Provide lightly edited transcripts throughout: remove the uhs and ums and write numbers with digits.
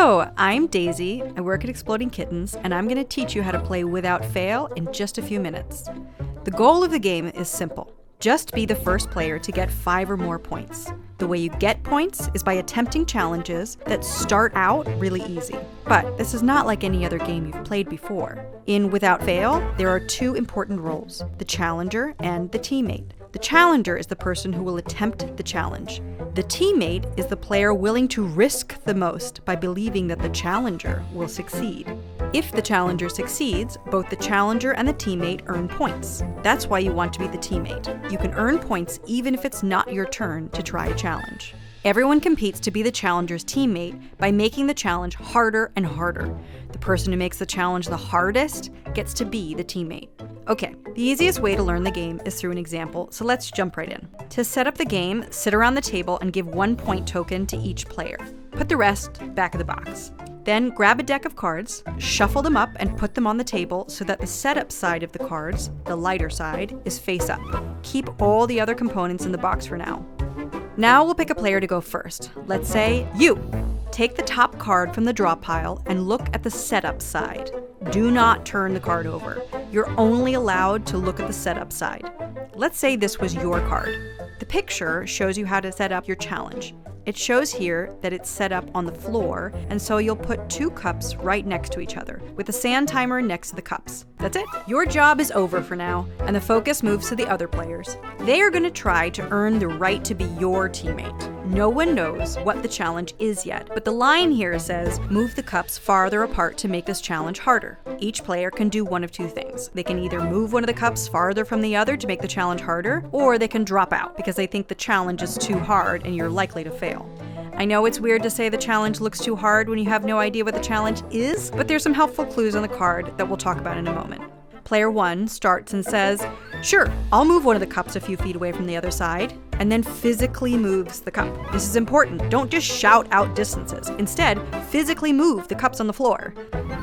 Hello, I'm Daisy. I work at Exploding Kittens, and I'm going to teach you how to play without fail in just a few minutes. The goal of the game is simple. Just be the first player to get 5 or more points. The way you get points is by attempting challenges that start out really easy. But this is not like any other game you've played before. In Without Fail, there are 2 important roles, the challenger and the teammate. The challenger is the person who will attempt the challenge. The teammate is the player willing to risk the most by believing that the challenger will succeed. If the challenger succeeds, both the challenger and the teammate earn points. That's why you want to be the teammate. You can earn points even if it's not your turn to try a challenge. Everyone competes to be the challenger's teammate by making the challenge harder and harder. The person who makes the challenge the hardest gets to be the teammate. Okay, the easiest way to learn the game is through an example, so let's jump right in. To set up the game, sit around the table and give 1 point token to each player. Put the rest back of the box. Then grab a deck of cards, shuffle them up and put them on the table so that the setup side of the cards, the lighter side, is face up. Keep all the other components in the box for now. Now we'll pick a player to go first. Let's say you. Take the top card from the draw pile and look at the setup side. Do not turn the card over. You're only allowed to look at the setup side. Let's say this was your card. The picture shows you how to set up your challenge. It shows here that it's set up on the floor, and so you'll put 2 cups right next to each other, with a sand timer next to the cups. That's it. Your job is over for now, and the focus moves to the other players. They are going to try to earn the right to be your teammate. No one knows what the challenge is yet, but the line here says, move the cups farther apart to make this challenge harder. Each player can do one of 2 things. They can either move one of the cups farther from the other to make the challenge harder, or they can drop out because they think the challenge is too hard and you're likely to fail. I know it's weird to say the challenge looks too hard when you have no idea what the challenge is, but there's some helpful clues on the card that we'll talk about in a moment. Player 1 starts and says, sure, I'll move one of the cups a few feet away from the other side, and then physically moves the cup. This is important. Don't just shout out distances. Instead, physically move the cups on the floor.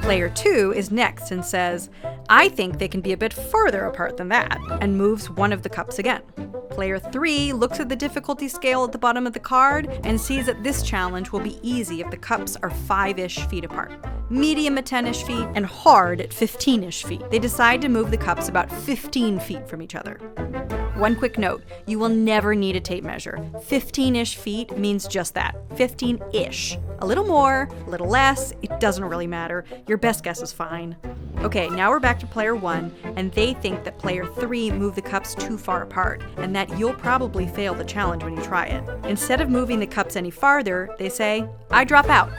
Player 2 is next and says, I think they can be a bit further apart than that, and moves one of the cups again. Player 3 looks at the difficulty scale at the bottom of the card and sees that this challenge will be easy if the cups are 5-ish feet apart, medium at 10-ish feet, and hard at 15-ish feet. They decide to move the cups about 15 feet from each other. One quick note, you will never need a tape measure. 15-ish feet means just that, 15-ish. A little more, a little less, it doesn't really matter. Your best guess is fine. Okay, now we're back to player 1, and they think that player 3 moved the cups too far apart, and that you'll probably fail the challenge when you try it. Instead of moving the cups any farther, they say, I drop out.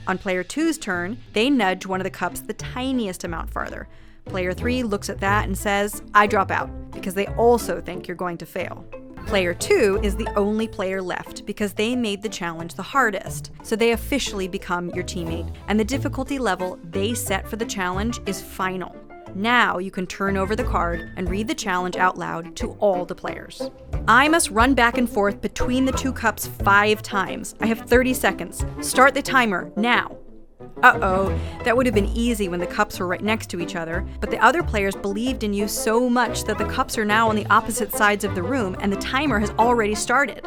On player 2's turn, they nudge one of the cups the tiniest amount farther. Player 3 looks at that and says, I drop out, because they also think you're going to fail. Player 2 is the only player left because they made the challenge the hardest, so they officially become your teammate, and the difficulty level they set for the challenge is final. Now you can turn over the card and read the challenge out loud to all the players. I must run back and forth between the 2 cups 5 times. I have 30 seconds. Start the timer now. Uh-oh, that would have been easy when the cups were right next to each other, but the other players believed in you so much that the cups are now on the opposite sides of the room and the timer has already started.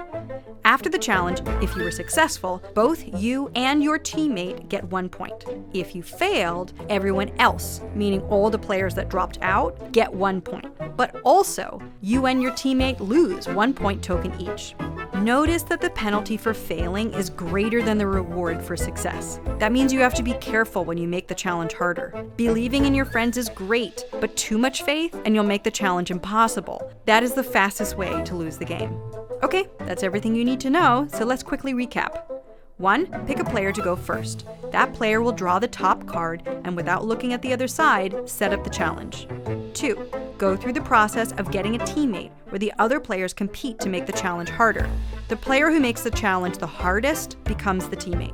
After the challenge, if you were successful, both you and your teammate get 1 point. If you failed, everyone else, meaning all the players that dropped out, get 1 point. But also, you and your teammate lose 1 point token each. Notice that the penalty for failing is greater than the reward for success. That means you have to be careful when you make the challenge harder. Believing in your friends is great, but too much faith and you'll make the challenge impossible. That is the fastest way to lose the game. Okay, that's everything you need to know, so let's quickly recap. 1. Pick a player to go first. That player will draw the top card and without looking at the other side, set up the challenge. 2. Go through the process of getting a teammate where the other players compete to make the challenge harder. The player who makes the challenge the hardest becomes the teammate.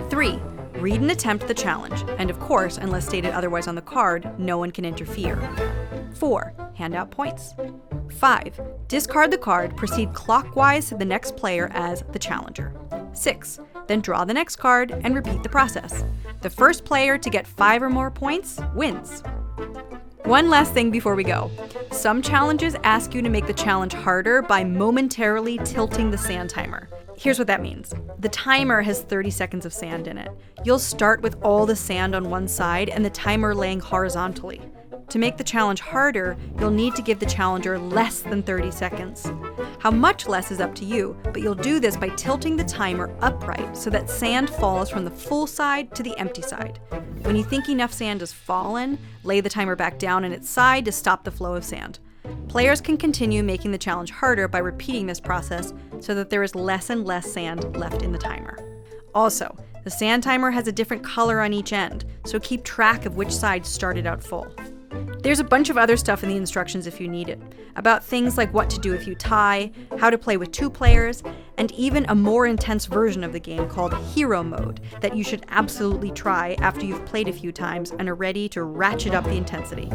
3. Read and attempt the challenge, and of course, unless stated otherwise on the card, no one can interfere. 4. Hand out points. 5. Discard the card, proceed clockwise to the next player as the challenger. 6. Then draw the next card and repeat the process. The first player to get 5 or more points wins. One last thing before we go. Some challenges ask you to make the challenge harder by momentarily tilting the sand timer. Here's what that means. The timer has 30 seconds of sand in it. You'll start with all the sand on one side and the timer laying horizontally. To make the challenge harder, you'll need to give the challenger less than 30 seconds. How much less is up to you, but you'll do this by tilting the timer upright so that sand falls from the full side to the empty side. When you think enough sand has fallen, lay the timer back down on its side to stop the flow of sand. Players can continue making the challenge harder by repeating this process so that there is less and less sand left in the timer. Also, the sand timer has a different color on each end, so keep track of which side started out full. There's a bunch of other stuff in the instructions if you need it, about things like what to do if you tie, how to play with 2 players, and even a more intense version of the game called Hero Mode that you should absolutely try after you've played a few times and are ready to ratchet up the intensity.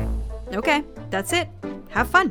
Okay, that's it. Have fun!